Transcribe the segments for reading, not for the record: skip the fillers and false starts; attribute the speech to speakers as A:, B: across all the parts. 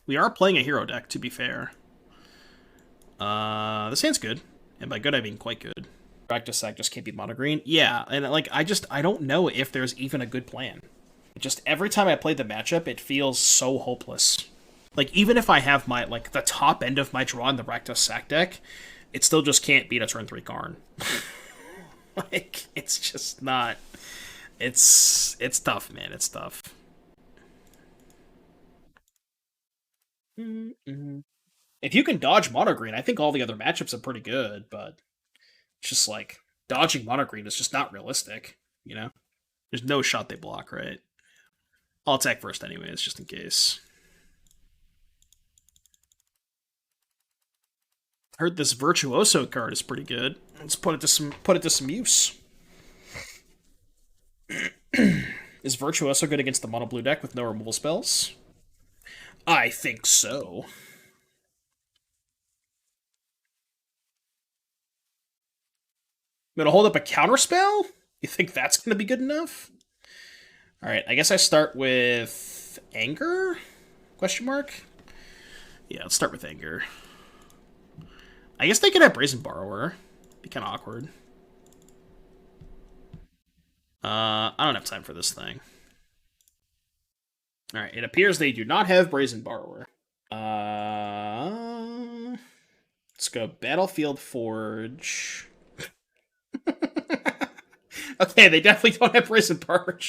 A: We are playing a hero deck, to be fair. This hand's good. And by good, I mean quite good. Practice sack just can't be mono green. Yeah, and like I don't know if there's even a good plan. Just every time I play the matchup, it feels so hopeless. Like even if I have my like the top end of my draw in the Rakdos sack deck, it still just can't beat a turn 3 Karn. Like it's just not. It's tough, man. It's tough. If you can dodge mono green, I think all the other matchups are pretty good, but it's just like dodging mono green is just not realistic, you know? There's no shot they block, right? I'll attack first anyways, just in case. Heard this Virtuoso card is pretty good. Let's put it to some use. Is Virtuoso good against the mono blue deck with no removal spells? I think so. I'm gonna hold up a counterspell? You think that's gonna be good enough? Alright, I guess I start with Anger? Question mark? Yeah, let's start with Anger. I guess they could have Brazen Borrower. Be kind of awkward. I don't have time for this thing. Alright, it appears they do not have Brazen Borrower. Let's go Battlefield Forge. Okay, they definitely don't have Brazen Borrower.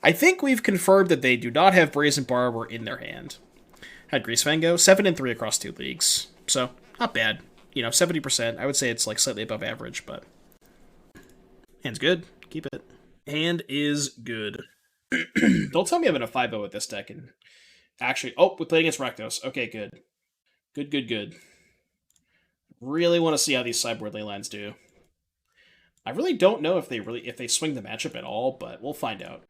A: I think we've confirmed that they do not have Brazen Borrower in their hand. Had Greasefango, 7 and 3 across 2 leagues. So, not bad. You know, 70%. I would say it's like slightly above average, but hand's good. Keep it. Hand is good. Don't tell me I'm in a 5-0 with this deck and actually... Oh, we played against Rakdos. Okay, good. Good. Really want to see how these sideboard Leylines do. I really don't know if they swing the matchup at all, but we'll find out.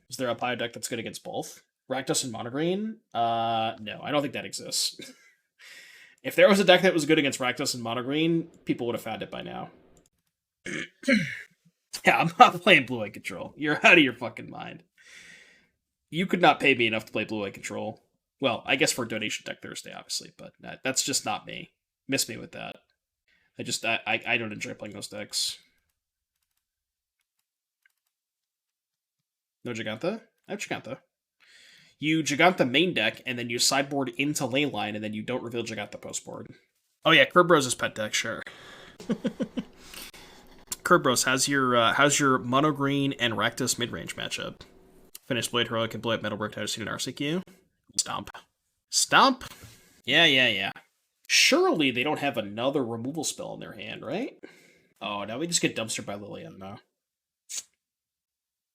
A: Is there a Pio deck that's good against both? Rakdos and Mono Green? No, I don't think that exists. If there was a deck that was good against Rakdos and Mono Green, people would have found it by now. Yeah, I'm not playing Blue-White Control. You're out of your fucking mind. You could not pay me enough to play Blue-White Control. Well, I guess for Donation Deck Thursday, obviously, but that's just not me. Miss me with that. I don't enjoy playing those decks. No Jegantha? I have Jegantha. You Jegantha main deck, and then you sideboard into Leyline, and then you don't reveal Jegantha postboard. Oh yeah, Kerberos' pet deck, sure. Kerberos, how's your mono green and Rakdos midrange matchup? Finish Blade Heroic and blow up Metalwork to see an RCQ. Stomp? Yeah. Surely they don't have another removal spell in their hand, right? Oh, now we just get dumpstered by Liliana.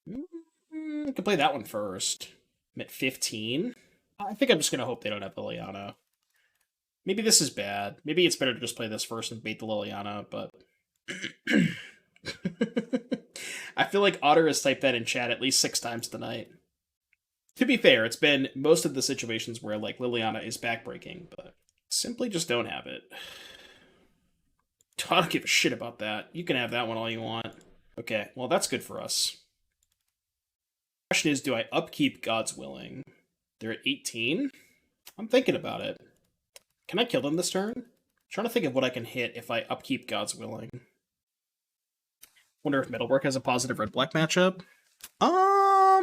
A: I could play that one first. I'm at 15. I think I'm just going to hope they don't have Liliana. Maybe this is bad. Maybe it's better to just play this first and bait the Liliana, but... I feel like Otter has typed that in chat at least 6 times tonight. To be fair, it's been most of the situations where like Liliana is backbreaking, but simply just don't have it. I don't give a shit about that. You can have that one all you want. Okay, well that's good for us. Question is, do I upkeep God's Willing? They're at 18? I'm thinking about it. Can I kill them this turn? I'm trying to think of what I can hit if I upkeep God's Willing. Wonder if Metalwork has a positive red-black matchup. I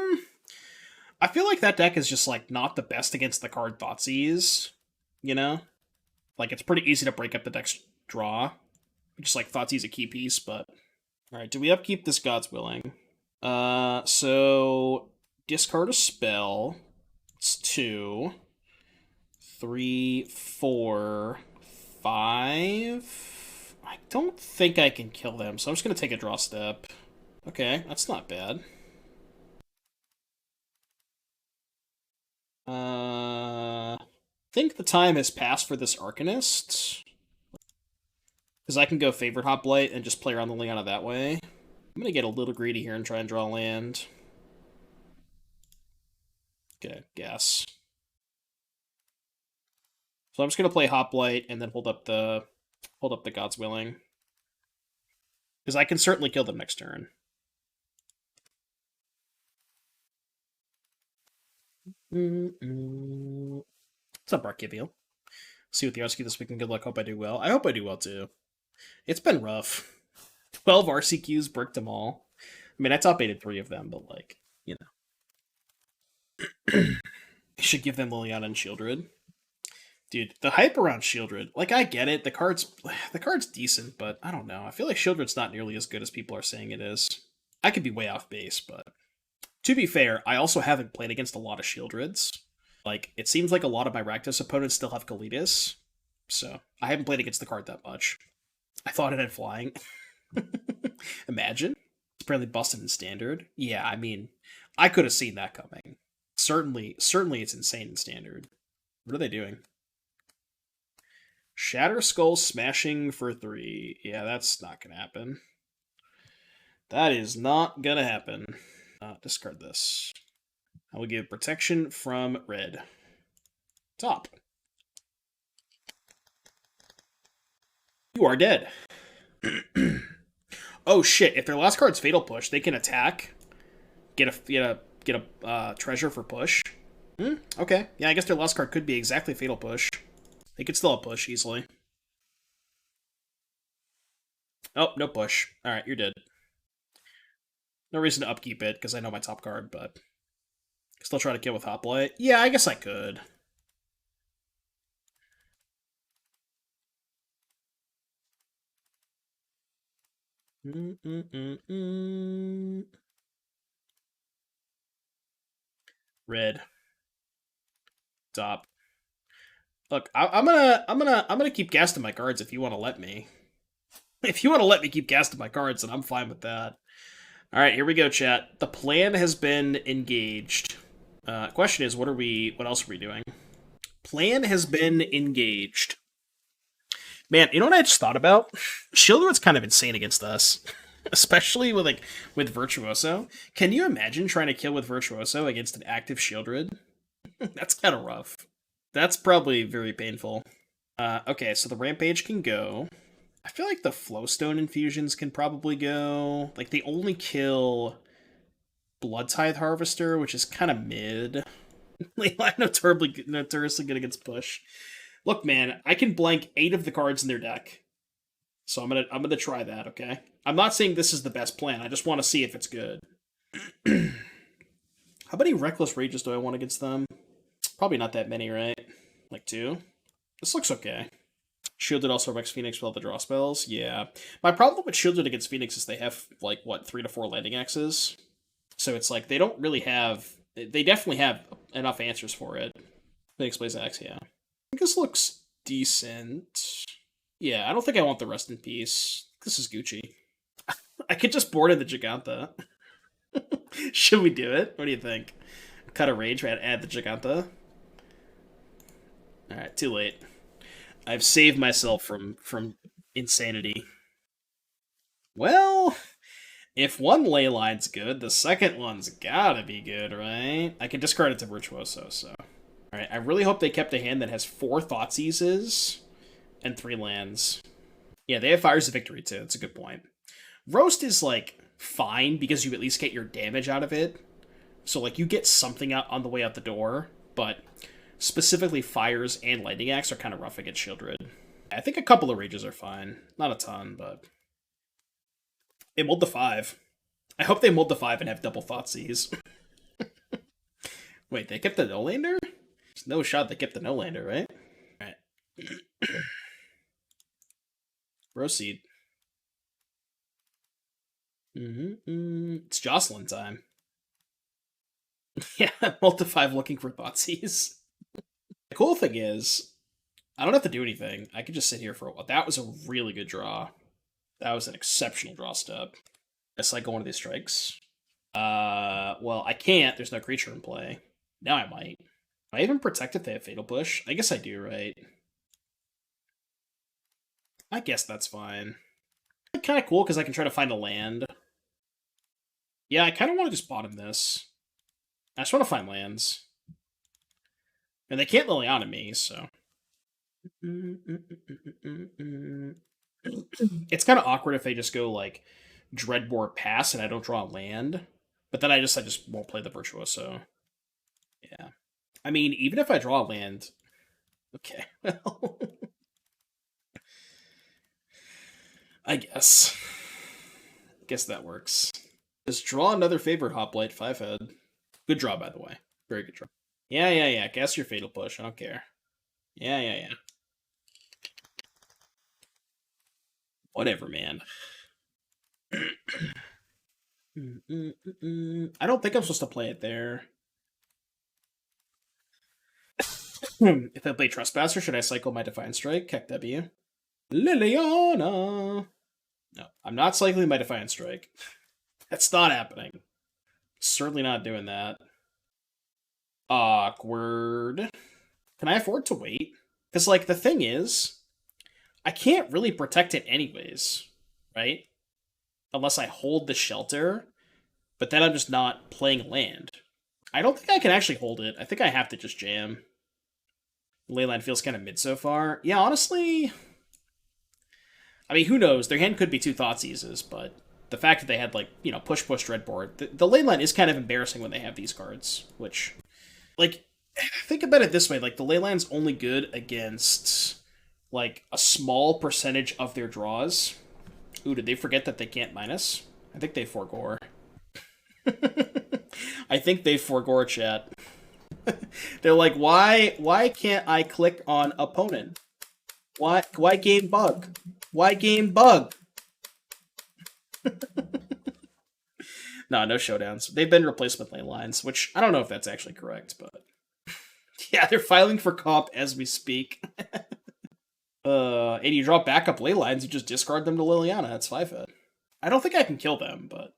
A: feel like that deck is just like not the best against the card Thoughtseize, you know? Like it's pretty easy to break up the deck's draw. Just like Thoughtseize a key piece, but... Alright, do we upkeep this God's Willing? So... Discard a spell. It's 2. 3, 4, 5... I don't think I can kill them, so I'm just going to take a draw step. Okay, that's not bad. I think the time has passed for this Arcanist. Because I can go Favored Hoplite and just play around the Liliana that way. I'm going to get a little greedy here and try and draw land. Okay, guess. So I'm just going to play Hoplite and then hold up the God's Willing. Because I can certainly kill them next turn. What's up, Archivio? See what the RSQ this week and good luck. Hope I do well. I hope I do well too. It's been rough. 12 RCQs, bricked them all. I mean, I top 8'd 3 of them, but like, you know. I should give them Liliana and Shieldred. Dude, the hype around Shieldred, like, I get it. The card's decent, but I don't know. I feel like Shieldred's not nearly as good as people are saying it is. I could be way off base, but to be fair, I also haven't played against a lot of Shieldreds. Like, it seems like a lot of my Rakdos opponents still have Kalidas, so I haven't played against the card that much. I thought it had flying. Imagine. It's apparently busted in Standard. Yeah, I mean, I could have seen that coming. Certainly it's insane in Standard. What are they doing? Shatter Skull smashing for 3. Yeah, that's not gonna happen. That is not gonna happen. Discard this. I will give protection from red. Top. You are dead. Oh shit! If their last card's Fatal Push, they can attack, get a treasure for push. Okay, yeah, I guess their last card could be exactly Fatal Push. They could still have push easily. Oh, no push. All right, you're dead. No reason to upkeep it because I know my top card, but still try to kill with Hoplite. Yeah, I guess I could. Red. Top. Look, I'm gonna keep casting my cards if you want to let me. If you want to let me keep casting my cards, then I'm fine with that. All right, here we go, chat. The plan has been engaged. Question is, what else are we doing? Plan has been engaged. Man, you know what I just thought about? Shieldred's kind of insane against us. Especially with Virtuoso. Can you imagine trying to kill with Virtuoso against an active Shieldred? That's kind of rough. That's probably very painful. Okay, so the Rampage can go. I feel like the Flowstone Infusions can probably go. Like, they only kill Blood Tithe Harvester, which is kind of mid. Leyline notoriously good against push. Look, man, I can blank 8 of the cards in their deck. So I'm gonna try that, okay? I'm not saying this is the best plan, I just want to see if it's good. How many Reckless Rages do I want against them? Probably not that many, right? Like 2? This looks okay. Shielded also wrecks Phoenix with all the draw spells. Yeah. My problem with Shielded against Phoenix is they have, like, what, 3 to 4 landing axes? So it's like, they don't really have... They definitely have enough answers for it. Phoenix plays Axe, yeah. I think this looks decent. Yeah, I don't think I want the Rest in Peace. This is Gucci. I could just board in the Jegantha. Should we do it? What do you think? Cut a Rage, add the Jegantha? Alright, too late. I've saved myself from insanity. Well, if one Leyline's good, the second one's gotta be good, right? I can discard it to Virtuoso, so... Alright, I really hope they kept a hand that has 4 Thoughtseizes and 3 lands. Yeah, they have Fires of Victory, too. That's a good point. Roast is, like, fine, because you at least get your damage out of it. So, like, you get something out on the way out the door, but... Specifically, Fires and Lightning Axe are kind of rough against Shieldred. I think a couple of Rages are fine. Not a ton, but... They mulled the 5. I hope they mulled the 5 and have double Thoughtseize. Wait, they kept the no-lander? There's no shot they kept the no-lander, right? Alright. Proceed. It's Jocelyn time. Yeah, multi-5 looking for Thoughtseize. The cool thing is, I don't have to do anything. I can just sit here for a while. That was a really good draw. That was an exceptional draw step. I cycle one of these strikes. Well, I can't. There's no creature in play. Now I might. Can I even protect if they have Fatal Push? I guess I do, right? I guess that's fine. Kind of cool because I can try to find a land. Yeah, I kind of want to just bottom this. I just want to find lands. And they can't Liliana me, so... It's kind of awkward if they just go, like, Dreadhorde pass and I don't draw a land. But then I just won't play the Virtuoso. Yeah. I mean, even if I draw a land... Okay, well... I guess. Guess that works. Just draw another Favored Hoplite, 5-head. Good draw, by the way. Very good draw. Yeah. Guess your Fatal Push. I don't care. Yeah. Whatever, man. I don't think I'm supposed to play it there. If I play Trespasser, should I cycle my Defiant Strike? Heck W. Liliana! No, I'm not cycling my Defiant Strike. That's not happening. Certainly not doing that. Awkward. Can I afford to wait? Because, like, the thing is, I can't really protect it anyways, right? Unless I hold the shelter, but then I'm just not playing land. I don't think I can actually hold it. I think I have to just jam. Leyline feels kind of mid so far. Yeah, honestly... I mean, who knows? Their hand could be two Thoughtseizes, but the fact that they had, like, you know, push Dreadhorde, the Leyline is kind of embarrassing when they have these cards, which, like, think about it this way, like, the Leyline's only good against, like, a small percentage of their draws. Ooh, did they forget that they can't minus? I think they forgore. I think they forgore, chat. They're like, why can't I click on opponent? Why game bug? Why game bug? No showdowns. They've been replacement lane lines, which I don't know if that's actually correct, but yeah, they're filing for comp as we speak. And you draw backup ley lines, you just discard them to Liliana. That's 5-head. I don't think I can kill them, but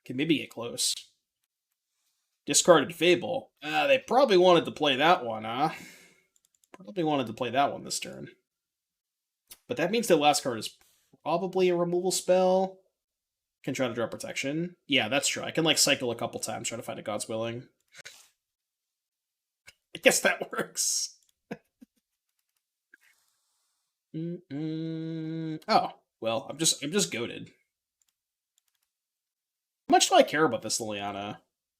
A: can maybe get close. Discarded Fable. They probably wanted to play that one, huh? Probably wanted to play that one this turn. But that means the last card is probably a removal spell. Can try to draw protection. Yeah, that's true. I can, like, cycle a couple times, try to find a God's Willing. I guess that works. Oh, well, I'm just goated. How much do I care about this Liliana?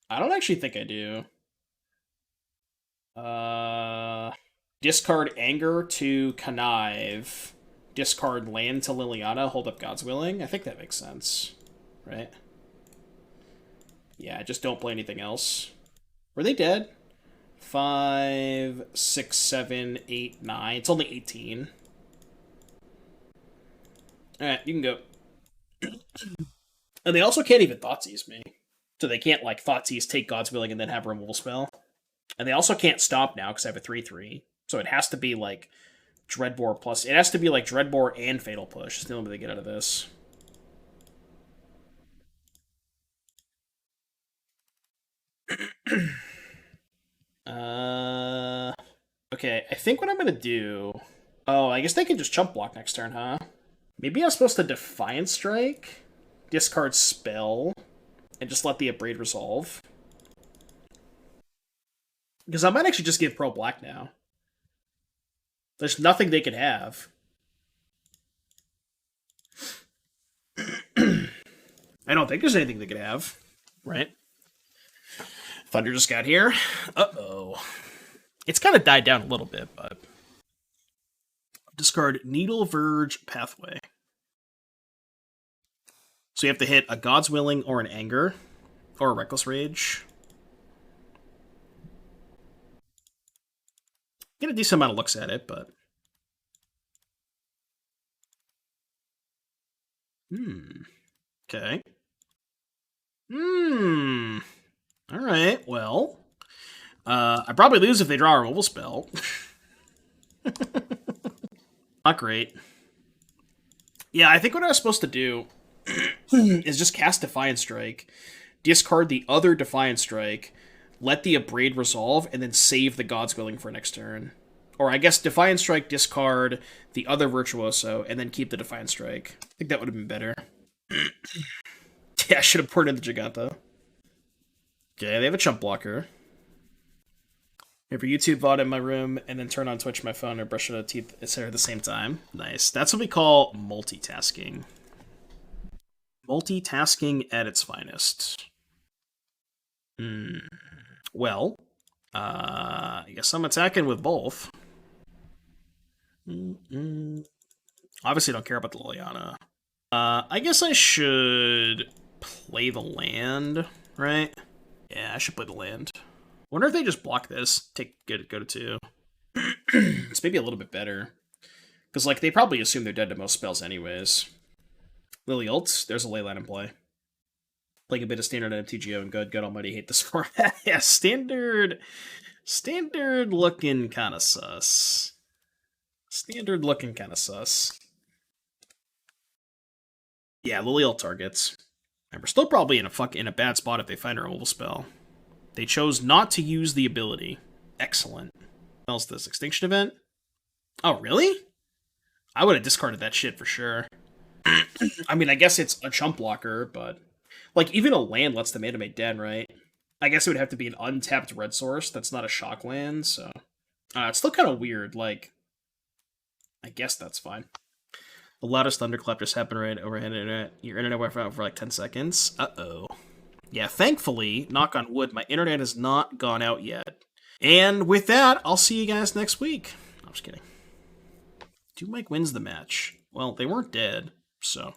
A: I don't actually think I do. Discard Anger to Connive. Discard land to Liliana, hold up God's Willing. I think that makes sense, right? Yeah, just don't play anything else. Were they dead? 5, 6, 7, 8, 9. It's only 18. Alright, you can go. And they also can't even Thoughtseize me. So they can't, like, Thoughtseize, take God's Willing, and then have a removal spell. And they also can't stomp now, because I have a 3-3. So it has to be, like, Dreadhorde plus... It has to be, like, Dreadhorde and Fatal Push. It's the only way they get out of this. Okay, I think what I'm gonna do... Oh, I guess they can just chump block next turn, huh? Maybe I'm supposed to Defiant Strike, discard spell, and just let the Abrade resolve. Because I might actually just give Pro Black now. There's nothing they could have. I don't think there's anything they could have, right? Thunder just got here. Uh-oh. It's kind of died down a little bit, but... Discard Needleverge Pathway. So you have to hit a God's Willing or an Anger, or a Reckless Rage. Get a decent amount of looks at it, but... Okay. Alright, well... I probably lose if they draw a removal spell. Not great. Yeah, I think what I was supposed to do is just cast Defiant Strike, discard the other Defiant Strike, let the Abrade resolve, and then save the God's Willing for next turn. Or I guess Defiant Strike, discard the other Virtuoso, and then keep the Defiant Strike. I think that would have been better. Yeah, I should have poured in the Jegantha. Okay, they have a chump blocker. Every YouTube VOD in my room, and then turn on Twitch my phone or brush my teeth, etc. at the same time. Nice. That's what we call multitasking. Multitasking at its finest. Well, I guess I'm attacking with both. Obviously, don't care about the Liliana. I guess I should play the land, right? Yeah, I should play the land. Wonder if they just block this, go to 2. It's maybe a little bit better. Because, like, they probably assume they're dead to most spells anyways. Lily ults, there's a Leyline in play. Playing a bit of standard MTGO and good almighty hate this format. Yeah, standard looking kind of sus. Standard looking kind of sus. Yeah, Lily ult targets. And we're still probably in a bad spot if they find a removal spell. They chose not to use the ability. Excellent. What else is this? Extinction event? Oh, really? I would have discarded that shit for sure. I mean, I guess it's a chump blocker, but... Like, even a land lets them animate dead, right? I guess it would have to be an untapped red source that's not a shock land, so... it's still kind of weird, like... I guess that's fine. The loudest thunderclap just happened right overhead internet. Your internet went out for like 10 seconds. Uh-oh. Yeah, thankfully, knock on wood, my internet has not gone out yet. And with that, I'll see you guys next week. I'm just kidding. 2 Mike wins the match. Well, they weren't dead, so...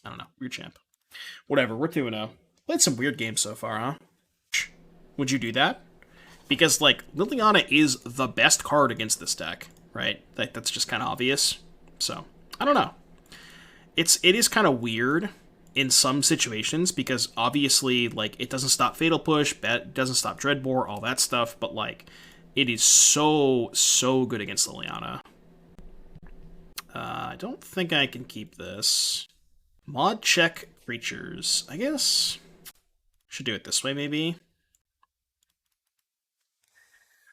A: I don't know. Weird champ. Whatever, we're 2-0. Played some weird games so far, huh? Would you do that? Because, like, Liliana is the best card against this deck, right? Like, that's just kind of obvious. So, I don't know. It is kind of weird in some situations, because obviously, like, it doesn't stop Fatal Push, it doesn't stop Dreadbore, all that stuff, but, like, it is so good against Liliana. I don't think I can keep this. Mod check creatures. I guess should do it this way, maybe.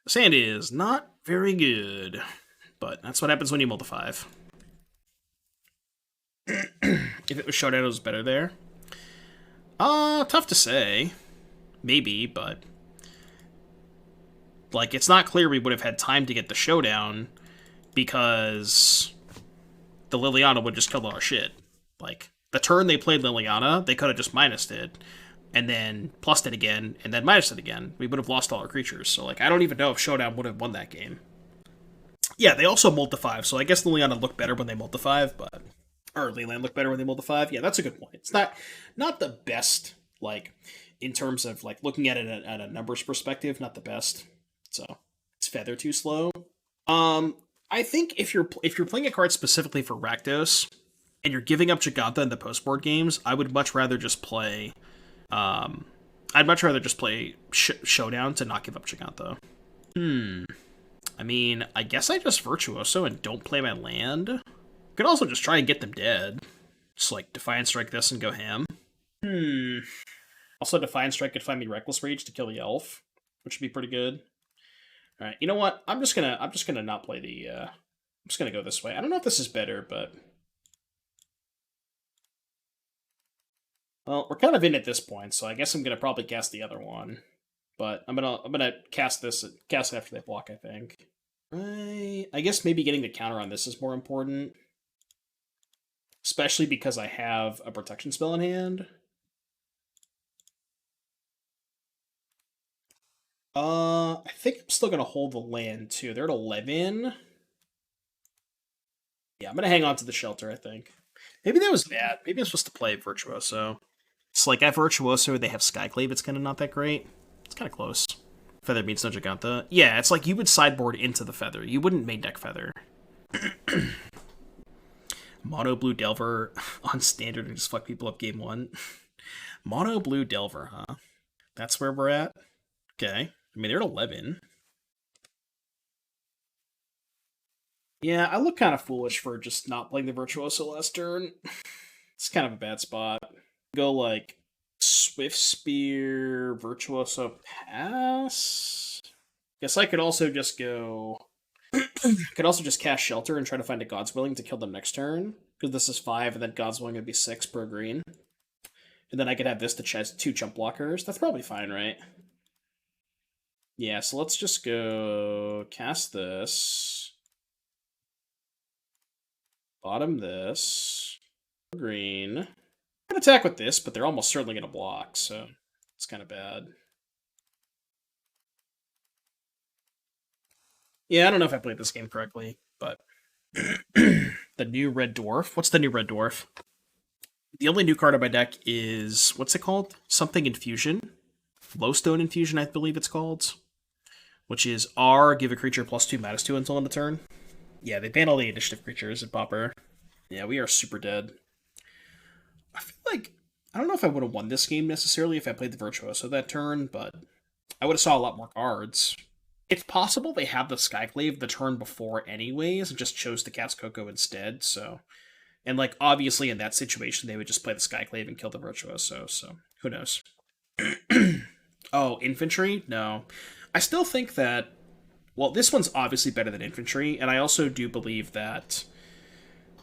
A: Sand is not very good, but that's what happens when you multiply 5. If it was Showdown, it was better there. Tough to say. Maybe, but... Like, it's not clear we would have had time to get the Showdown, because the Liliana would just kill all our shit. Like, the turn they played Liliana, they could have just minused it, and then plussed it again, and then minused it again. We would have lost all our creatures, so, like, I don't even know if Showdown would have won that game. Yeah, they also multi-5, so I guess Liliana looked better when they multi-5, but... Or Leyland looked better when they multi-5. Yeah, that's a good point. It's not the best, like, in terms of, like, looking at it at a numbers perspective, not the best. So, it's Feather too slow. I think if you're playing a card specifically for Rakdos, and you're giving up Jegantha in the post-board games, I would much rather just play... Showdown to not give up Jegantha. I mean, I guess I just Virtuoso and don't play my land. Could also just try and get them dead. Just, like, Defiant Strike this and go ham. Also, Defiant Strike could find me Reckless Rage to kill the elf, which would be pretty good. Alright, you know what? I'm just gonna not play the, I'm just gonna go this way. I don't know if this is better, but... Well, we're kind of in at this point, so I guess I'm gonna probably cast the other one. But I'm gonna cast it after they block, I think. I guess maybe getting the counter on this is more important. Especially because I have a protection spell in hand. I think I'm still going to hold the land, too. They're at 11. Yeah, I'm going to hang on to the shelter, I think. Maybe that was bad. Maybe I'm supposed to play Virtuoso. It's like at Virtuoso, they have Skyclave. It's kind of not that great. It's kind of close. Feather means no Jegantha. Yeah, it's like you would sideboard into the Feather. You wouldn't main deck Feather. Mono Blue Delver on standard and just fuck people up game 1. Mono Blue Delver, huh? That's where we're at? Okay. I mean, they're at 11. Yeah, I look kind of foolish for just not playing the Virtuoso last turn. It's kind of a bad spot. Go, like, Swiftspear, Virtuoso Pass? Guess I could also just go... Could also just cast Shelter and try to find a God's Willing to kill them next turn. Because this is 5, and then God's Willing would be 6 per green. And then I could have this to chest 2 jump blockers. That's probably fine, right? Yeah, so let's just go cast this. Bottom this. Green. I can attack with this, but they're almost certainly going to block, so it's kind of bad. Yeah, I don't know if I played this game correctly, but The new red dwarf. What's the new red dwarf? The only new card on my deck is, what's it called? Something Infusion. Flowstone Infusion, I believe it's called. Which is R, give a creature +2/-2 until end of turn. Yeah, they ban all the initiative creatures in Pauper. Yeah, we are super dead. I feel like, I don't know if I would have won this game necessarily if I played the Virtuoso that turn, but I would have saw a lot more cards. It's possible they have the Skyclave the turn before anyways, and just chose to cast Coco instead, so... And, like, obviously in that situation, they would just play the Skyclave and kill the Virtuoso, so who knows. Oh, Infantry? No. I still think that... Well, this one's obviously better than Infantry, and I also do believe that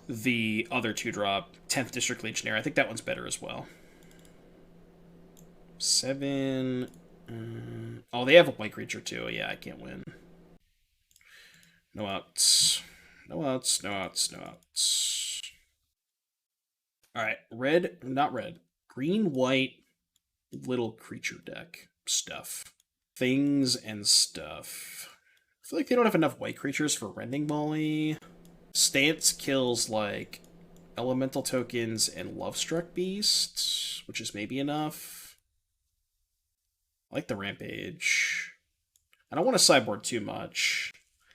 A: the other 2-drop, 10th District Legionnaire, I think that one's better as well. 7... oh, they have a white creature too. Yeah, I can't win. No outs. No outs, no outs, no outs. Alright, red, not red. Green, white, little creature deck stuff. Things and stuff. I feel like they don't have enough white creatures for Rending Volley. Stance kills, like, elemental tokens and Lovestruck Beasts, which is maybe enough. I like the Rampage. I don't want to sideboard too much,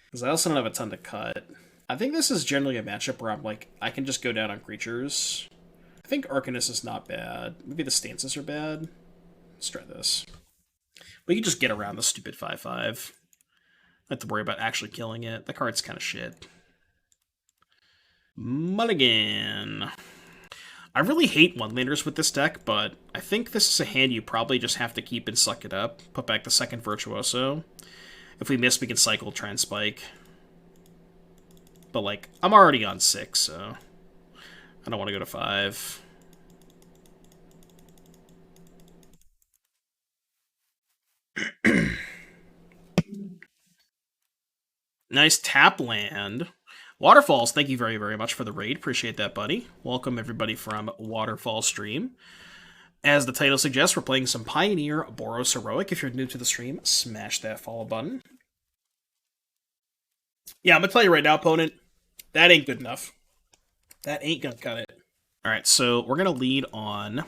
A: because I also don't have a ton to cut. I think this is generally a matchup where I'm like, I can just go down on creatures. I think Arcanist is not bad. Maybe the stances are bad. Let's try this. We can just get around the stupid 5/5. I don't have to worry about actually killing it. The card's kind of shit. Mulligan. I really hate one-laners with this deck, but I think this is a hand you probably just have to keep and suck it up. Put back the second Virtuoso. If we miss, we can cycle, try and spike. But, like, I'm already on 6, so I don't want to go to 5. Nice tap land. Waterfalls, thank you very, very much for the raid. Appreciate that, buddy. Welcome, everybody, from Waterfall Stream. As the title suggests, we're playing some Pioneer Boros Heroic. If you're new to the stream, smash that follow button. Yeah, I'm going to tell you right now, opponent, that ain't good enough. That ain't going to cut it. Alright, so we're going to lead on...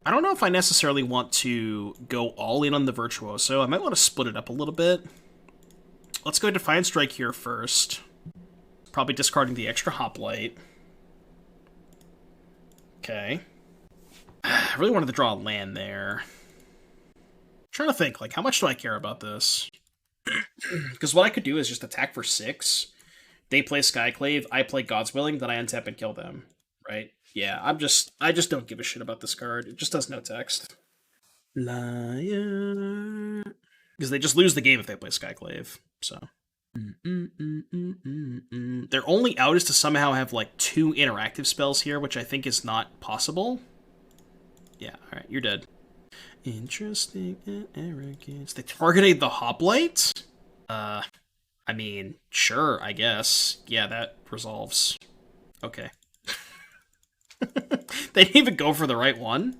A: I don't know if I necessarily want to go all in on the Virtuoso. I might want to split it up a little bit. Let's go Defiant Strike here first. Probably discarding the extra Hoplite. Okay. I really wanted to draw a land there. I'm trying to think, like, how much do I care about this? Because what I could do is just attack for 6. They play Skyclave, I play God's Willing, then I untap and kill them. Right? Yeah, I just don't give a shit about this card. It just does no text. Liar. Because they just lose the game if they play Skyclave, so. Their only out is to somehow have, like, 2 interactive spells here, which I think is not possible. Yeah, alright, you're dead. Interesting and arrogance. They targeted the Hoplite? I mean, sure, I guess. Yeah, that resolves. Okay. They didn't even go for the right one.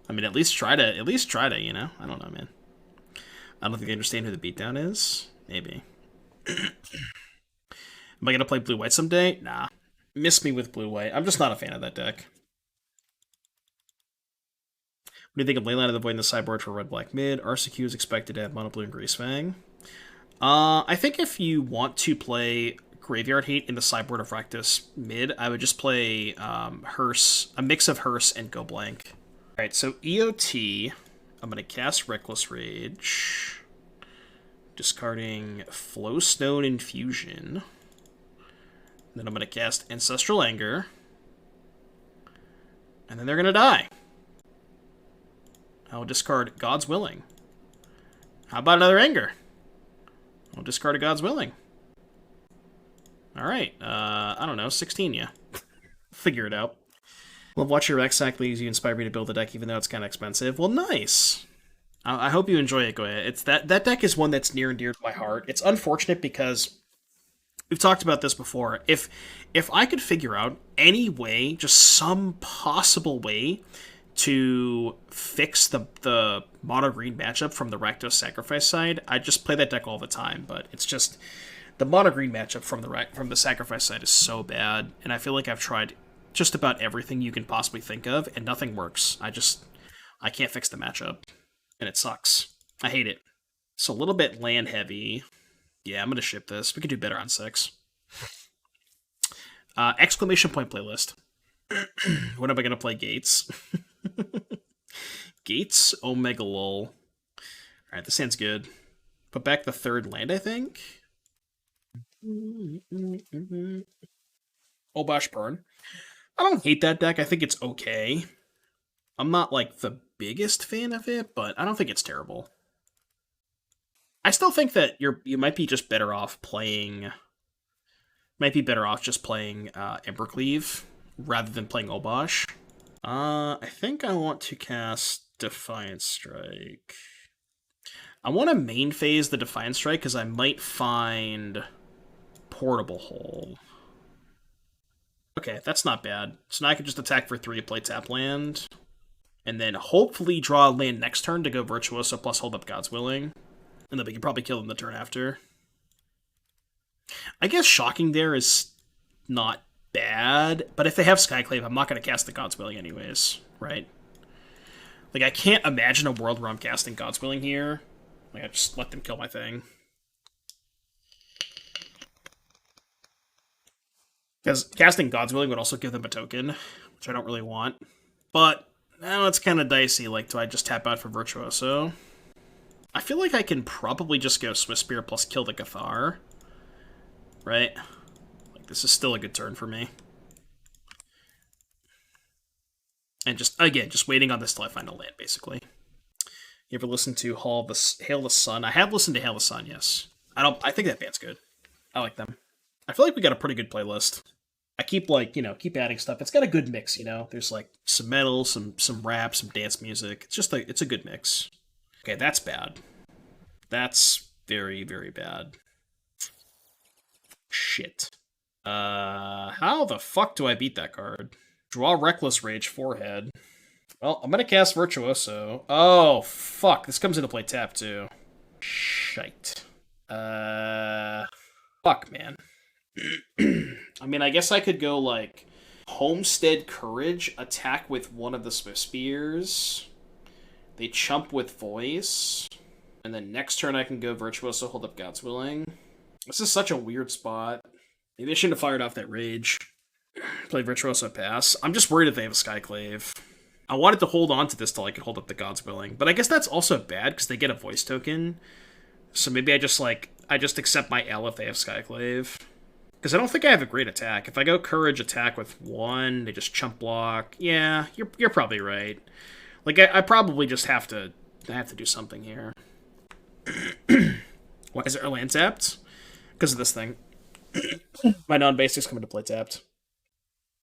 A: I mean, at least try to, you know? I don't know, man. I don't think they understand who the beatdown is. Maybe. Am I gonna play blue-white someday? Nah. Miss me with blue-white. I'm just not a fan of that deck. What do you think of Leyline of the Void in the sideboard for red-black mid? RCQ is expected to have mono blue and Greasefang. I think if you want to play Graveyard Hate in the sideboard of Rakdos mid, I would just play Hearse, a mix of Hearse and Go Blank. Alright, so EOT, I'm going to cast Reckless Rage, discarding Flowstone Infusion, then I'm going to cast Ancestral Anger, and then they're going to die. I'll discard God's Willing. How about another Anger? I'll discard a God's Willing. Alright, I don't know, 16 ya. Figure it out. Love watching your X-Sack leagues. You inspire me to build a deck even though it's kind of expensive. Well, nice! I hope you enjoy it, Goya. It's that deck is one that's near and dear to my heart. It's unfortunate because we've talked about this before. If I could figure out any way, just some possible way, to fix the mono-green matchup from the Rakdos Sacrifice side, I'd just play that deck all the time, but it's just... The mono green matchup from the sacrifice side is so bad, and I feel like I've tried just about everything you can possibly think of, and nothing works. I can't fix the matchup, and it sucks. I hate it. It's a little bit land heavy. Yeah, I'm gonna ship this. We could do better on 6. Exclamation point playlist. When am I gonna play Gates? Gates, Omega Lol. Alright, this hand's good. Put back the 3rd land, I think. Obosh Burn. I don't hate that deck. I think it's okay. I'm not, like, the biggest fan of it, but I don't think it's terrible. I still think that you might be just better off playing... Might be better off just playing Embercleave rather than playing Obosh. I think I want to cast Defiant Strike. I want to main phase the Defiant Strike because I might find Portable Hole. Okay, that's not bad. So now I can just attack for 3, play tap land, and then hopefully draw a land next turn to go Virtuoso plus hold up God's Willing. And then we can probably kill them the turn after. I guess Shocking there is not bad, but if they have Skyclave, I'm not going to cast the God's Willing anyways, right? Like, I can't imagine a world where I'm casting God's Willing here. Like, I just let them kill my thing. Because casting God's Willing would also give them a token, which I don't really want. But, now it's kind of dicey. Like, do I just tap out for Virtuoso? I feel like I can probably just go Swiftspear plus kill the Cathar. Right? Like, this is still a good turn for me. And just, again, just waiting on this till I find a land, basically. You ever listen to Hail the Sun? I have listened to Hail the Sun, yes. I think that band's good. I like them. I feel like we got a pretty good playlist. I keep, like, keep adding stuff. It's got a good mix, There's, like, some metal, some rap, some dance music. It's just, it's a good mix. Okay, that's bad. That's very, very bad. Shit. How the fuck do I beat that card? Draw Reckless Rage, forehead. Well, I'm gonna cast Virtuoso. Oh, fuck. This comes into play tap, too. Shite. Fuck, man. I mean, I guess I could go, like, Homestead Courage, attack with one of the Swiftspears. They chump with Voice. And then next turn I can go Virtuoso, hold up God's Willing. This is such a weird spot. Maybe I shouldn't have fired off that Rage. Play Virtuoso, pass. I'm just worried if they have a Skyclave. I wanted to hold on to this till I could hold up the God's Willing. But I guess that's also bad, because they get a Voice token. So maybe I just accept my L if they have Skyclave. Because I don't think I have a great attack. If I go Courage attack with 1, they just chump block. Yeah, you're probably right. Like, I probably just have to do something here. Why is it land tapped? Because of this thing. My non-basics come into play tapped.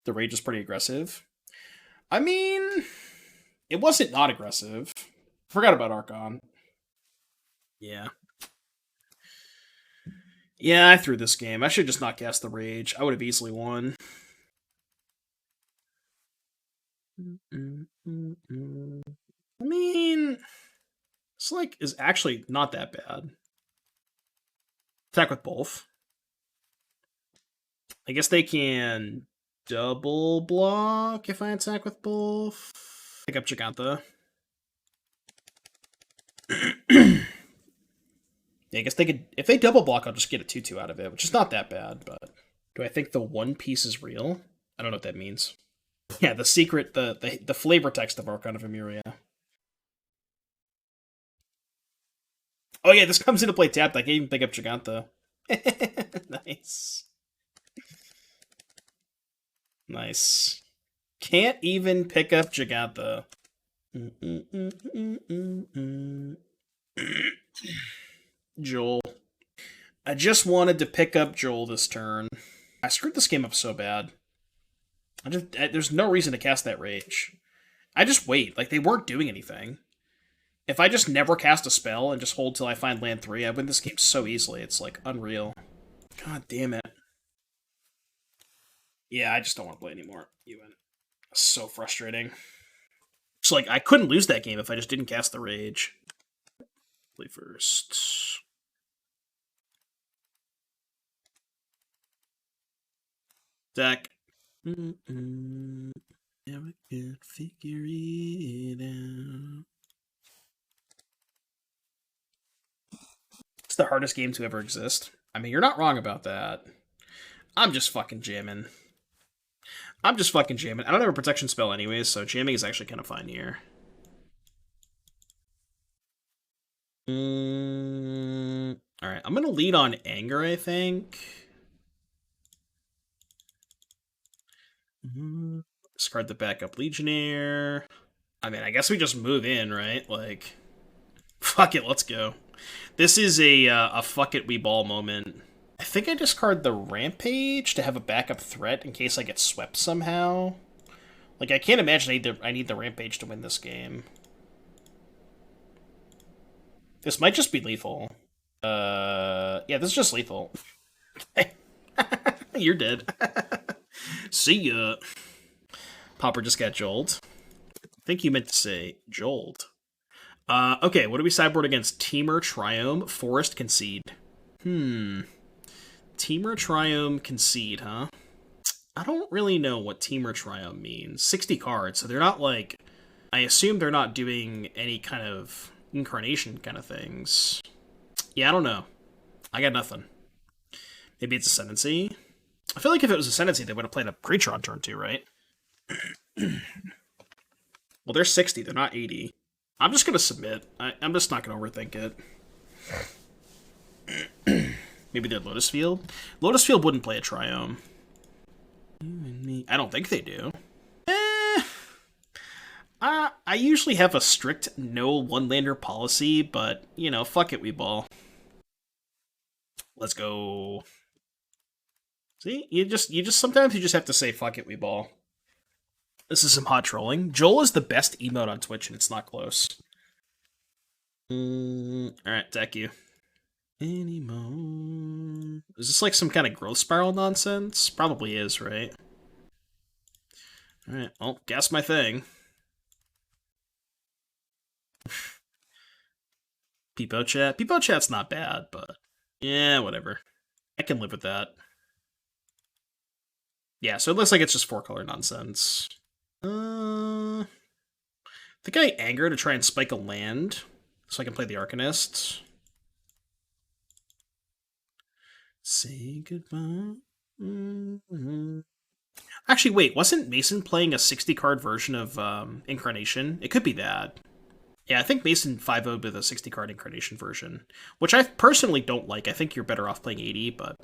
A: The Rage is pretty aggressive. I mean, it wasn't not aggressive. Forgot about Archon. Yeah. Yeah, I threw this game. I should just not cast the Rage. I would have easily won. I mean, this, like, is actually not that bad. Attack with both. I guess they can double block if I attack with both. Pick up Jegantha. Yeah, I guess they could... If they double block, I'll just get a 2/2 out of it, which is not that bad, but... Do I think the One Piece is real? I don't know what that means. Yeah, the secret... The flavor text of Archon of Emuria. Oh yeah, this comes into play tapped. I can't even pick up Jegantha. Nice. Nice. Can't even pick up Jegantha. Joel. I just wanted to pick up Joel this turn. I screwed this game up so bad. There's no reason to cast that Rage. I just wait. Like, they weren't doing anything. If I just never cast a spell and just hold till I find land 3, I win this game so easily. It's, like, unreal. God damn it. Yeah, I just don't want to play anymore. Even. So frustrating. It's like, I couldn't lose that game if I just didn't cast the Rage. Play first. Deck. Never could figure it out. It's the hardest game to ever exist. I mean, you're not wrong about that. I'm just fucking jamming. I don't have a protection spell anyways, so jamming is actually kind of fine here. Alright, I'm gonna lead on Anger, I think. Discard the backup Legionnaire. I mean, I guess we just move in, right? Like, fuck it, let's go. This is a fuck it, we ball moment. I think I discard the Rampage to have a backup threat in case I get swept somehow. Like, I can't imagine I need the Rampage to win this game. This might just be lethal. Yeah, this is just lethal. You're dead. See ya. Popper just got jolt. I think you meant to say jolt. Okay, what do we sideboard against? Temur, Triome, Forest, Concede. Temur, Triome, Concede, huh? I don't really know what Temur, Triome means. 60 cards, so they're not like... I assume they're not doing any kind of incarnation kind of things. Yeah, I don't know. I got nothing. Maybe it's Ascendancy? I feel like if it was Ascendancy, they would have played a creature on turn 2, right? Well, they're 60, they're not 80. I'm just gonna submit. I'm just not gonna overthink it. Maybe they're Lotus Field? Lotus Field wouldn't play a Triome. I don't think they do. I usually have a strict no one-lander policy, but, you know, fuck it, we ball. Let's go. See? Sometimes you just have to say fuck it, we ball. This is some hot trolling. Joel is the best emote on Twitch, and it's not close. Alright, deck you. Anymore. Is this like some kind of growth spiral nonsense? Probably is, right? Alright, well, guess my thing. Peepo chat. Peepo chat's not bad, but yeah, whatever. I can live with that. Yeah, so it looks like it's just 4-color nonsense. I think I anger to try and spike a land so I can play the Arcanist. Say goodbye. Actually, wait, wasn't Mason playing a 60-card version of Incarnation? It could be that. Yeah, I think Mason 5-0'd with a 60-card Incarnation version, which I personally don't like. I think you're better off playing 80, but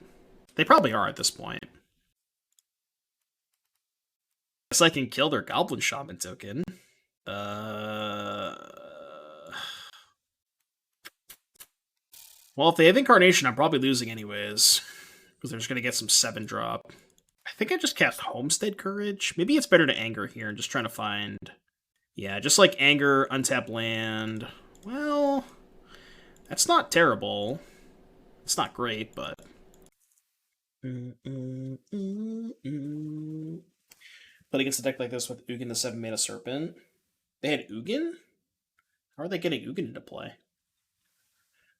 A: they probably are at this point. Guess I can kill their Goblin Shaman token. Well, if they have Incarnation, I'm probably losing anyways, because they're just going to get some 7-drop. I think I just cast Homestead Courage. Maybe it's better to anger here and just trying to find... Yeah, just like anger, untap land. Well, that's not terrible. It's not great, but... But against a deck like this with Ugin the 7-mana Serpent, they had Ugin? How are they getting Ugin into play?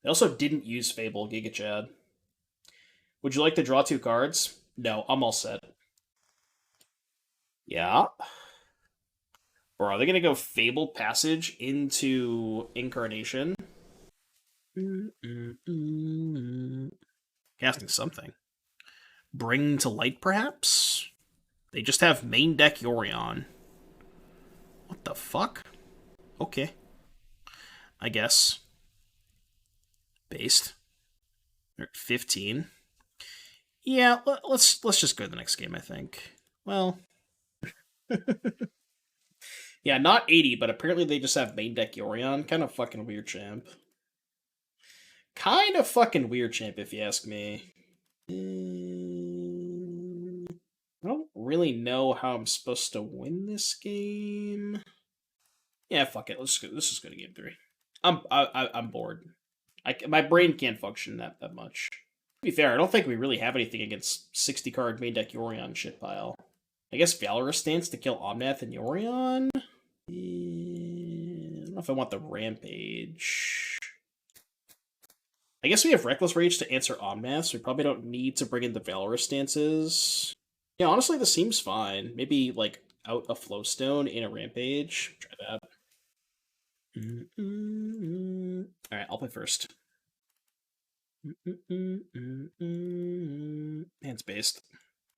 A: They also didn't use Fable, Giga Chad. Would you like to draw 2 cards? No, I'm all set. Yeah. Or are they going to go Fable Passage into Incarnation? Casting something. Bring to Light, perhaps? They just have main deck Yorion. What the fuck? Okay. I guess. Based. 15. Yeah, let's just go to the next game, I think. Well... Yeah, not 80, but apparently they just have main deck Yorion. Kind of fucking weird, champ. Kind of fucking weird, champ, if you ask me. I don't really know how I'm supposed to win this game. Yeah, fuck it. Let's just go to game 3. I'm bored. My brain can't function that much. To be fair, I don't think we really have anything against 60-card main deck Yorion shit pile. I guess Valorous Stance to kill Omnath and Yorion? I don't know if I want the Rampage. I guess we have Reckless Rage to answer Omnath, so we probably don't need to bring in the Valorous Stances. Yeah, honestly, this seems fine. Maybe, like, out a Flowstone in a Rampage. Try that. Alright, I'll play first. Hands based.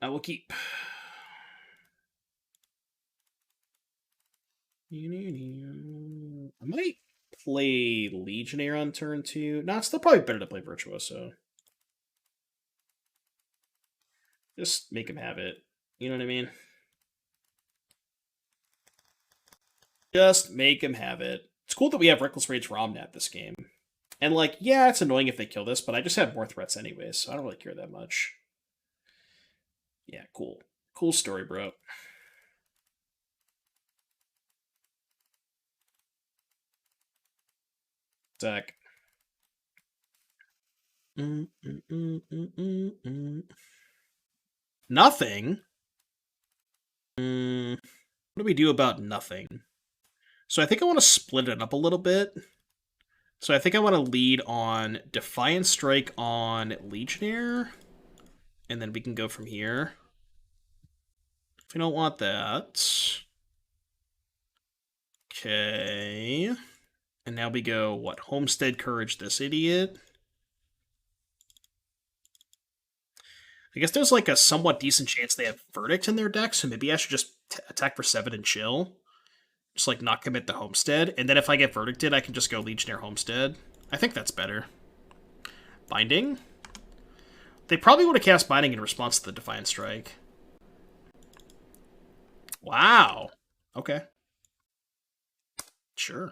A: I will keep. I might play Legionnaire on turn 2. No, it's still probably better to play Virtuoso. Just make him have it. You know what I mean? Just make him have it. It's cool that we have Reckless Rage Romnat this game. And, like, yeah, it's annoying if they kill this, but I just have more threats anyways, so I don't really care that much. Yeah, cool. Cool story, bro. Zach. Nothing? What do we do about nothing? So I think I want to split it up a little bit. So I think I want to lead on Defiant Strike on Legionnaire. And then we can go from here. If we don't want that. Okay. And now we go, what? Homestead Courage this idiot. I guess there's like a somewhat decent chance they have Verdict in their deck, so maybe I should just attack for 7 and chill. Just like not commit the Homestead. And then if I get Verdicted, I can just go Legionnaire Homestead. I think that's better. Binding? They probably would have cast Binding in response to the Defiant Strike. Wow. Okay. Sure.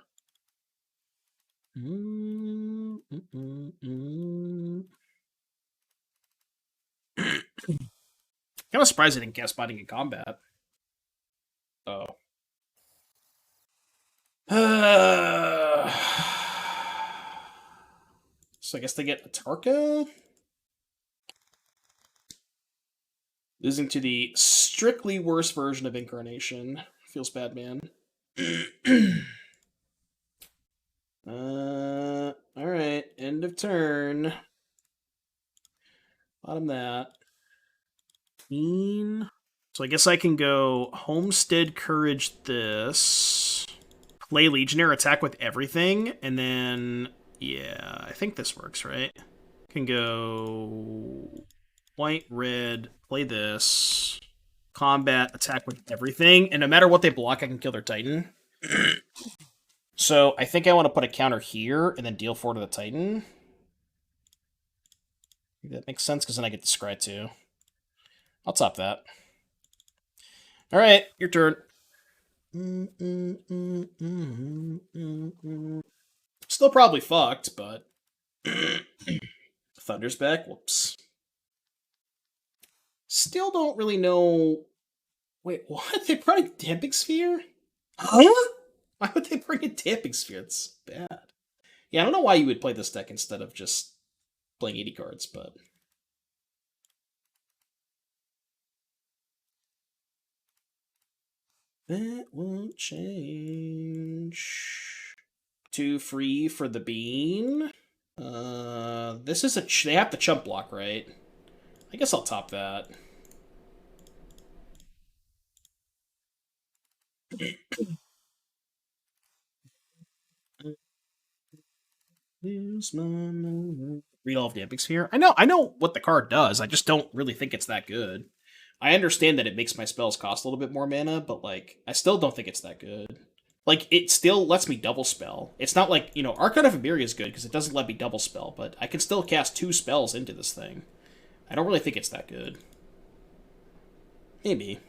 A: Kind of surprised I didn't cast Binding in combat. Oh. So I guess they get Atarka? Losing to the strictly worse version of Incarnation. Feels bad, man. Alright. End of turn. Bottom that. So I guess I can go Homestead Courage this. Play Legionnaire, attack with everything, and then... Yeah, I think this works, right? Can go... White, red, play this. Combat, attack with everything, and no matter what they block, I can kill their Titan. So I think I want to put a counter here, and then deal 4 to the Titan. That makes sense, because then I get the Scry too. I'll top that. Alright, your turn. Still probably fucked, but... Thunder's back? Whoops. Still don't really know... Wait, what? They brought in Damping Sphere? Huh? Why would they bring in Damping Sphere? It's bad. Yeah, I don't know why you would play this deck instead of just playing 80 cards, but... That won't change. 2 free for the bean. This is a... They have the chump block, right? I guess I'll top that. Read all of Damping Sphere. I know what the card does. I just don't really think it's that good. I understand that it makes my spells cost a little bit more mana, but like I still don't think it's that good. Like it still lets me double spell. It's not like, you know, Archon of Emeria is good because it doesn't let me double spell, but I can still cast 2 spells into this thing. I don't really think it's that good. Maybe.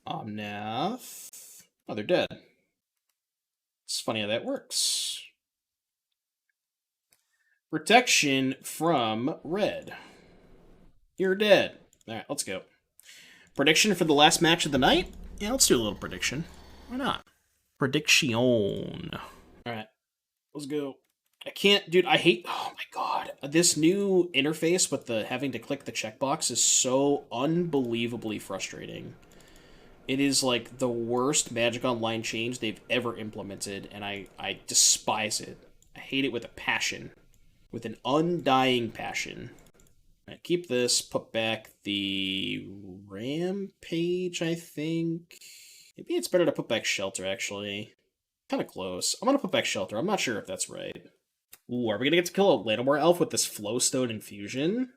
A: Omnath. Oh, they're dead. It's funny how that works. Protection from red. You're dead. Alright, let's go. Prediction for the last match of the night? Yeah, let's do a little prediction. Why not? Prediction. Alright, let's go. I can't, dude, I hate, oh my god. This new interface with the having to click the checkbox is so unbelievably frustrating. It is like the worst Magic Online change they've ever implemented, and I despise it. I hate it with a passion. With an undying passion. Right, keep this, put back the Rampage, I think. Maybe it's better to put back Shelter, actually. Kind of close. I'm going to put back Shelter. I'm not sure if that's right. Ooh, are we going to get to kill a Llanowar Elf with this Flowstone Infusion?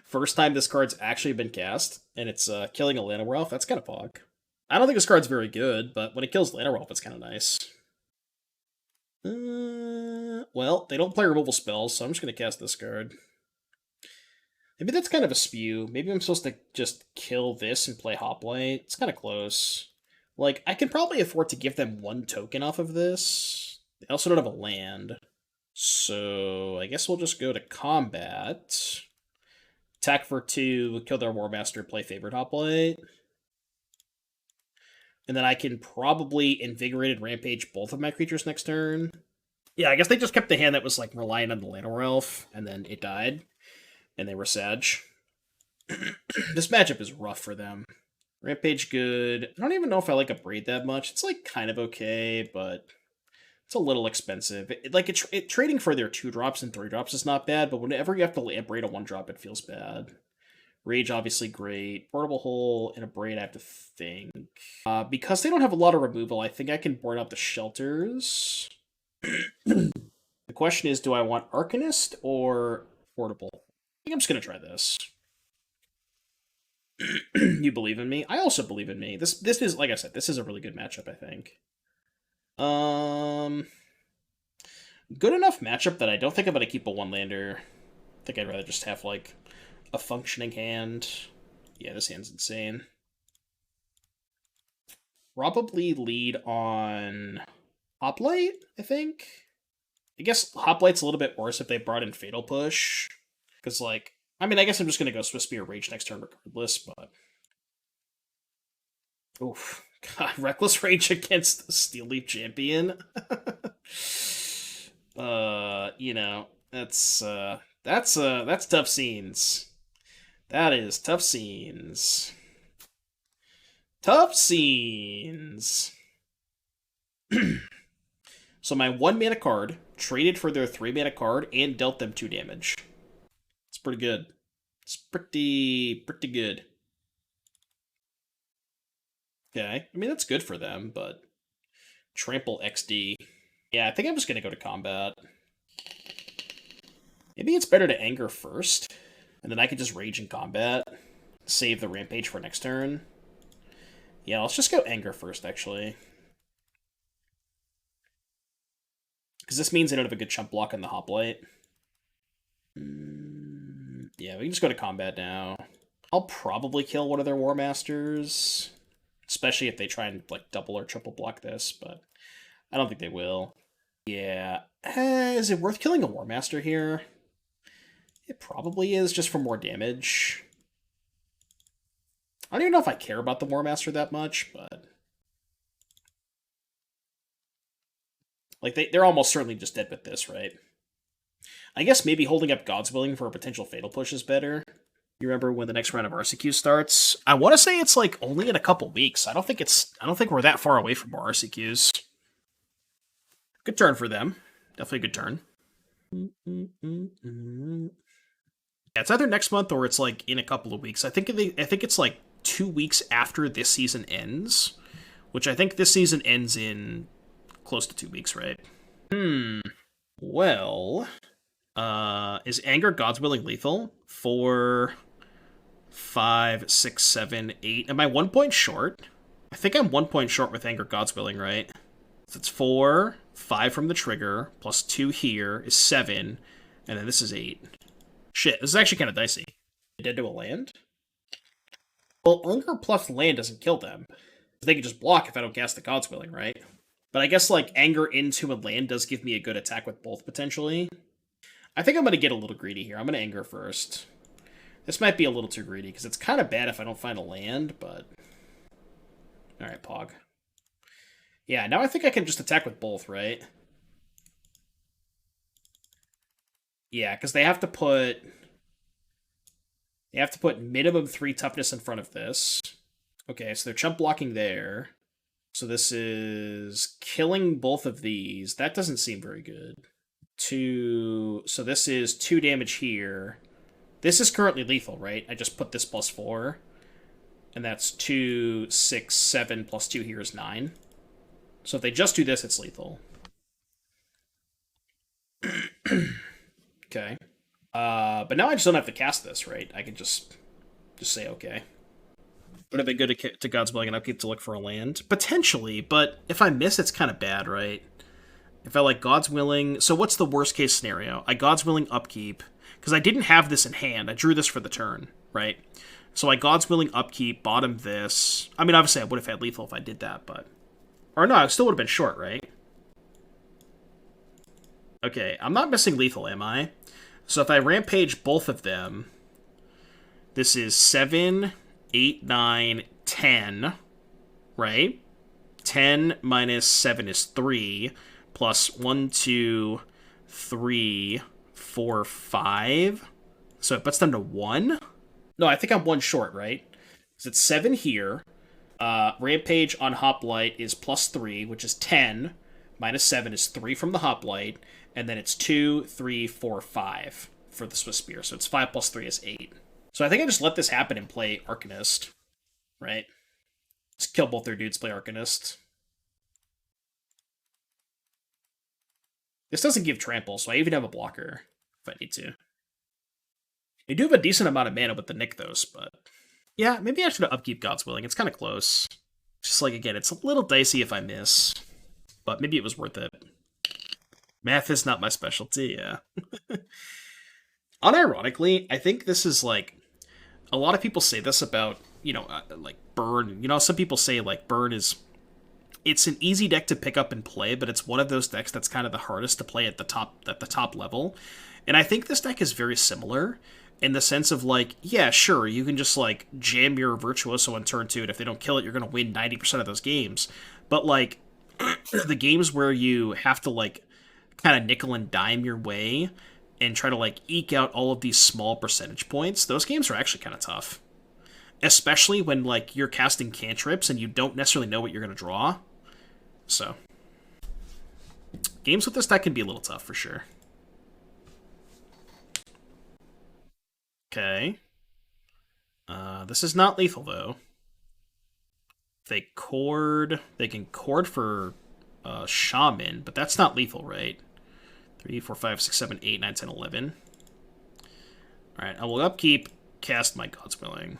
A: First time this card's actually been cast, and it's killing a Llanowar Elf. That's kind of pog. I don't think this card's very good, but when it kills Llanowar Elf, it's kind of nice. Well, they don't play removal spells, so I'm just going to cast this card. Maybe that's kind of a spew. Maybe I'm supposed to just kill this and play Hoplite. It's kind of close. Like, I can probably afford to give them 1 token off of this. They also don't have a land. So, I guess we'll just go to combat. Attack for 2, kill their War Master, play Favored Hoplite. And then I can probably Invigorated Rampage both of my creatures next turn. Yeah, I guess they just kept the hand that was, like, relying on the Llanowar Elf, and then it died. And they were Sag. This matchup is rough for them. Rampage good. I don't even know if I like Abrade that much. It's like kind of okay, but it's a little expensive. Trading for their 2-drops and 3-drops is not bad, but whenever you have to Abrade a 1-drop, it feels bad. Rage obviously great. Portable Hole and Abrade I have to think. Because they don't have a lot of removal, I think I can board out the shelters. The question is, do I want Arcanist or Portable? I think I'm just going to try this. You believe in me? I also believe in me. This is, like I said, this is a really good matchup, I think. Good enough matchup that I don't think I'm going to keep a 1-lander. I think I'd rather just have, like, a functioning hand. Yeah, this hand's insane. Probably lead on Hoplite, I think. I guess Hoplite's a little bit worse if they brought in Fatal Push. Because, like, I mean, I guess I'm just going to go Swiftspear Rage next turn regardless, but... Oof. God, Reckless Rage against the Steel Leaf Champion? You know, that's tough scenes. That is tough scenes. Tough scenes! So my 1-mana card traded for their 3-mana card and dealt them 2 damage. It's pretty good. It's pretty good. Okay, I mean, that's good for them, but... Trample XD. Yeah, I think I'm just gonna go to combat. Maybe it's better to Anger first, and then I can just Rage in combat. Save the Rampage for next turn. Yeah, let's just go Anger first, actually. Because this means I don't have a good chump block on the Hoplite. Yeah, we can just go to combat now. I'll probably kill one of their War Masters. Especially if they try and, like, double or triple block this, but I don't think they will. Yeah. Is it worth killing a War Master here? It probably is, just for more damage. I don't even know if I care about the War Master that much, but... Like, they're almost certainly just dead with this, right? I guess maybe holding up God's Willing for a potential Fatal Push is better. You remember when the next round of RCQ starts? I want to say it's, like, only in a couple weeks. I don't think we're that far away from more RCQs. Good turn for them. Definitely a good turn. Yeah, it's either next month or it's, like, in a couple of weeks. I think it's, like, 2 weeks after this season ends, which I think this season ends in close to 2 weeks, right? Well, is Anger God's Willing lethal? 4, 5, 6, 7, 8. Am I 1 point short? I think I'm 1 point short with Anger God's Willing, right? So it's 4, 5 from the trigger, plus 2 here is 7, and then this is 8. Shit, this is actually kind of dicey. Dead to a land? Well, Anger plus land doesn't kill them. They can just block if I don't cast the God's Willing, right? But I guess, like, Anger into a land does give me a good attack with both, potentially. I think I'm going to get a little greedy here. I'm going to Anger first. This might be a little too greedy, because it's kind of bad if I don't find a land, but... Alright, Pog. Yeah, now I think I can just attack with both, right? Yeah, because they have to put... They have to put minimum 3 toughness in front of this. Okay, so they're chump blocking there. So this is killing both of these. That doesn't seem very good. So this is 2 damage here. This is currently lethal, right? I just put this +4. And that's 2, 6, 7 plus 2 here is 9. So if they just do this, it's lethal. Okay. But now I just don't have to cast this, right? I can just say okay. Would have been good to God's Willing and Upkeep to look for a land? Potentially, but if I miss, it's kind of bad, right? If I like God's Willing... So what's the worst case scenario? I God's Willing Upkeep, because I didn't have this in hand. I drew this for the turn, right? So I God's Willing Upkeep, bottom this. I mean, obviously I would have had lethal if I did that, but... Or no, I still would have been short, right? Okay, I'm not missing lethal, am I? So if I Rampage both of them... This is 7, 8, 9, 10, right? 10 minus 7 is 3, plus 1, 2, 3, 4, 5. So it puts them to 1? No, I think I'm 1 short, right? Because it's 7 here. Rampage on Hoplite is +3, which is 10. Minus 7 is 3 from the Hoplite. And then it's 2, 3, 4, 5 for the Swiftspear. So it's 5 plus 3 is 8. So I think I just let this happen and play Arcanist, right? Just kill both their dudes, play Arcanist. This doesn't give trample, so I even have a blocker if I need to. I do have a decent amount of mana with the Nykthos, but... Yeah, maybe I should upkeep God's Willing. It's kind of close. Just like, again, it's a little dicey if I miss. But maybe it was worth it. Math is not my specialty, yeah. Unironically, I think this is like... A lot of people say this about, you know, like Burn. You know, some people say, like, Burn is... It's an easy deck to pick up and play, but it's one of those decks that's kind of the hardest to play at the top level. And I think this deck is very similar in the sense of, like, yeah, sure, you can just, like, jam your Virtuoso on turn 2, and if they don't kill it, you're going to win 90% of those games. But, like, the games where you have to, like, kind of nickel and dime your way and try to, like, eke out all of these small percentage points, those games are actually kind of tough. Especially when, like, you're casting cantrips and you don't necessarily know what you're going to draw. So, games with this deck can be a little tough, for sure. Okay. This is not lethal, though. They can cord for Shaman, but that's not lethal, right? 3, 4, 5, 6, 7, 8, 9, 10, 11. Alright, I will upkeep, cast my God's Willing.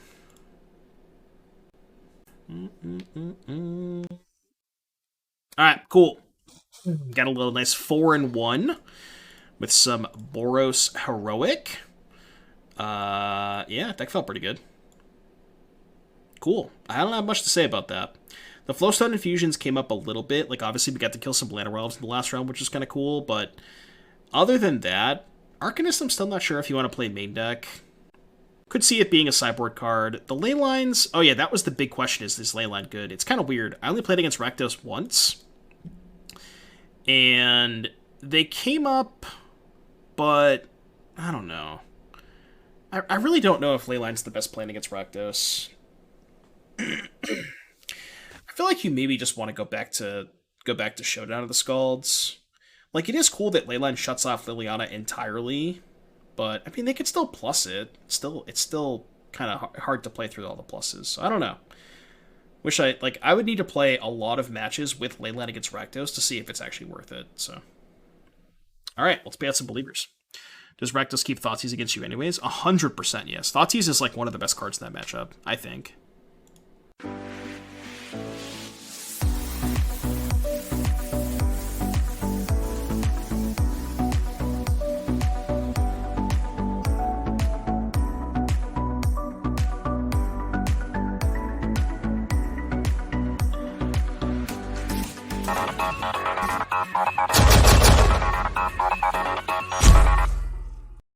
A: Alright, cool. Got a little nice 4-1 with some Boros Heroic. Yeah, deck felt pretty good. Cool. I don't have much to say about that. The Flowstone Infusions came up a little bit. Like, obviously, we got to kill some Llanowar Elves in the last round, which is kind of cool, but other than that, Arcanist, I'm still not sure if you want to play main deck. Could see it being a sideboard card. The Leylines... Oh, yeah, that was the big question. Is this Leyline good? It's kind of weird. I only played against Rakdos once. And they came up, but I don't know. I really don't know if Leyline's the best plan against Rakdos. I feel like you maybe just want to go back to Showdown of the Scalds. Like, it is cool that Leyline shuts off Liliana entirely, but I mean they could still plus it. It's still kind of hard to play through all the pluses. So I don't know. I would need to play a lot of matches with Leyline against Rakdos to see if it's actually worth it. So, all right, let's pay out some believers. Does Rakdos keep Thoughtseize against you anyways? 100% yes. Thoughtseize is like one of the best cards in that matchup, I think.